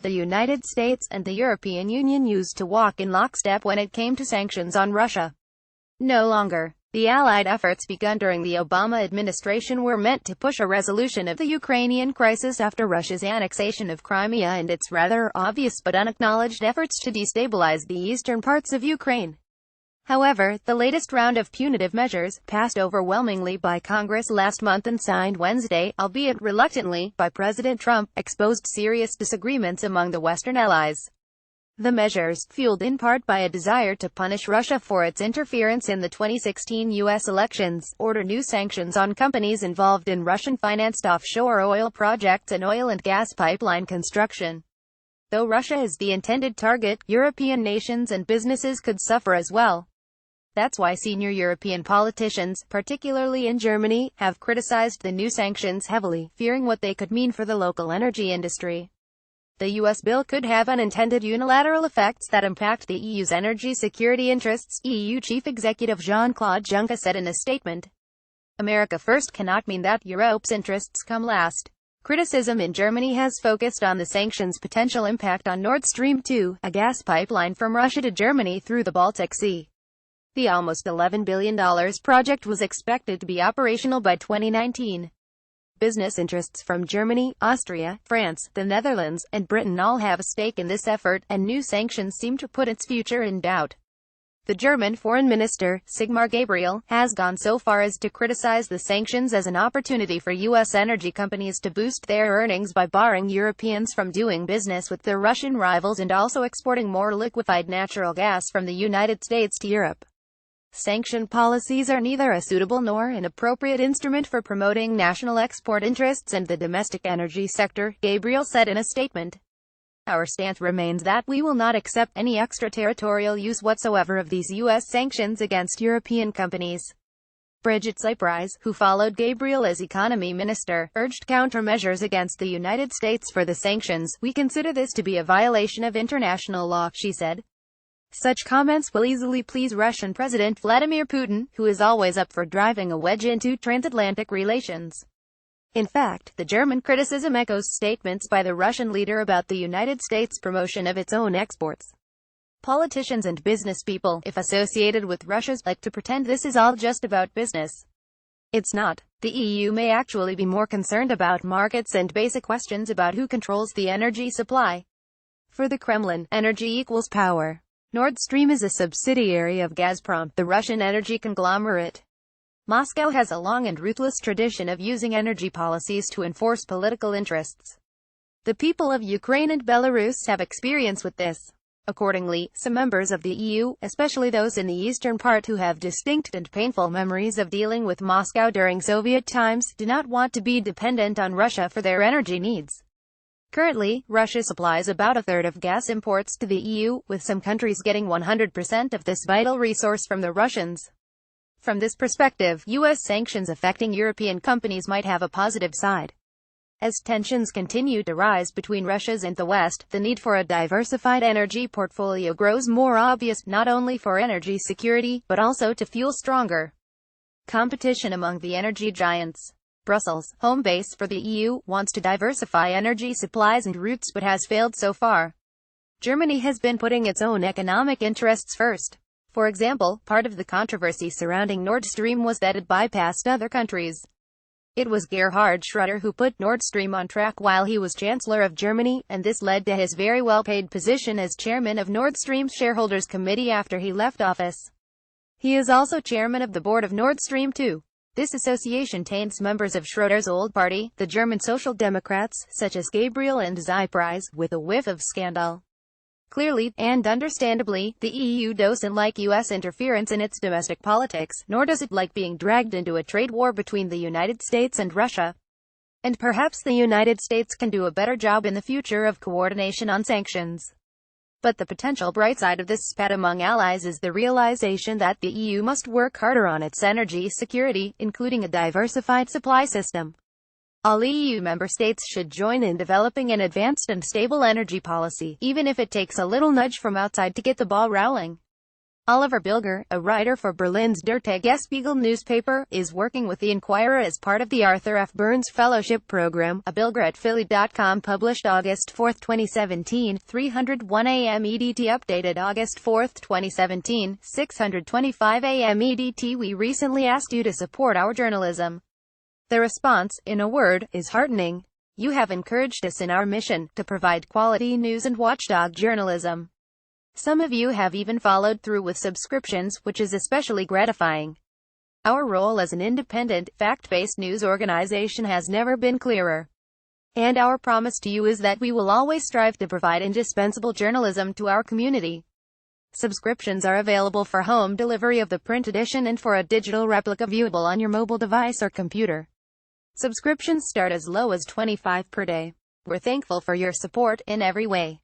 The United States and the European Union used to walk in lockstep when it came to sanctions on Russia. No longer. The Allied efforts begun during the Obama administration were meant to push a resolution of the Ukrainian crisis after Russia's annexation of Crimea and its rather obvious but unacknowledged efforts to destabilize the eastern parts of Ukraine. However, the latest round of punitive measures, passed overwhelmingly by Congress last month and signed Wednesday, albeit reluctantly, by President Trump, exposed serious disagreements among the Western allies. The measures, fueled in part by a desire to punish Russia for its interference in the 2016 U.S. elections, order new sanctions on companies involved in Russian-financed offshore oil projects and oil and gas pipeline construction. Though Russia is the intended target, European nations and businesses could suffer as well. That's why senior European politicians, particularly in Germany, have criticized the new sanctions heavily, fearing what they could mean for the local energy industry. The U.S. bill could have unintended unilateral effects that impact the EU's energy security interests, EU Chief Executive Jean-Claude Juncker said in a statement. America first cannot mean that Europe's interests come last. Criticism in Germany has focused on the sanctions' potential impact on Nord Stream 2, a gas pipeline from Russia to Germany through the Baltic Sea. The almost $11 billion project was expected to be operational by 2019. Business interests from Germany, Austria, France, the Netherlands, and Britain all have a stake in this effort, and new sanctions seem to put its future in doubt. The German Foreign Minister, Sigmar Gabriel, has gone so far as to criticize the sanctions as an opportunity for U.S. energy companies to boost their earnings by barring Europeans from doing business with their Russian rivals and also exporting more liquefied natural gas from the United States to Europe. Sanction policies are neither a suitable nor an appropriate instrument for promoting national export interests and the domestic energy sector, Gabriel said in a statement. Our stance remains that we will not accept any extraterritorial use whatsoever of these U.S. sanctions against European companies. Brigitte Cypries, who followed Gabriel as economy minister, urged countermeasures against the United States for the sanctions. We consider this to be a violation of international law, she said. Such comments will easily please Russian President Vladimir Putin, who is always up for driving a wedge into transatlantic relations. In fact, the German criticism echoes statements by the Russian leader about the United States' promotion of its own exports. Politicians and business people, if associated with Russia, like to pretend this is all just about business. It's not. The EU may actually be more concerned about markets and basic questions about who controls the energy supply. For the Kremlin, energy equals power. Nord Stream is a subsidiary of Gazprom, the Russian energy conglomerate. Moscow has a long and ruthless tradition of using energy policies to enforce political interests. The people of Ukraine and Belarus have experience with this. Accordingly, some members of the EU, especially those in the eastern part who have distinct and painful memories of dealing with Moscow during Soviet times, do not want to be dependent on Russia for their energy needs. Currently, Russia supplies about a third of gas imports to the EU, with some countries getting 100% of this vital resource from the Russians. From this perspective, U.S. sanctions affecting European companies might have a positive side. As tensions continue to rise between Russia and the West, the need for a diversified energy portfolio grows more obvious, not only for energy security, but also to fuel stronger competition among the energy giants. Brussels, home base for the EU, wants to diversify energy supplies and routes but has failed so far. Germany has been putting its own economic interests first. For example, part of the controversy surrounding Nord Stream was that it bypassed other countries. It was Gerhard Schröder who put Nord Stream on track while he was Chancellor of Germany, and this led to his very well-paid position as chairman of Nord Stream's shareholders committee after he left office. He is also chairman of the board of Nord Stream 2. This association taints members of Schröder's old party, the German Social Democrats, such as Gabriel and Cypries, with a whiff of scandal. Clearly, and understandably, the EU doesn't like U.S. interference in its domestic politics, nor does it like being dragged into a trade war between the United States and Russia. And perhaps the United States can do a better job in the future of coordination on sanctions. But the potential bright side of this spat among allies is the realization that the EU must work harder on its energy security, including a diversified supply system. All EU member states should join in developing an advanced and stable energy policy, even if it takes a little nudge from outside to get the ball rolling. Oliver Bilger, a writer for Berlin's Der Tagesspiegel newspaper, is working with the Inquirer as part of the Arthur F. Burns Fellowship Program. A Bilger at Philly.com published August 4, 2017, 301 a.m. EDT. Updated August 4, 2017, 625 a.m. EDT. We recently asked you to support our journalism. The response, in a word, is heartening. You have encouraged us in our mission to provide quality news and watchdog journalism. Some of you have even followed through with subscriptions, which is especially gratifying. Our role as an independent, fact-based news organization has never been clearer. And our promise to you is that we will always strive to provide indispensable journalism to our community. Subscriptions are available for home delivery of the print edition and for a digital replica viewable on your mobile device or computer. Subscriptions start as low as $25 per day. We're thankful for your support in every way.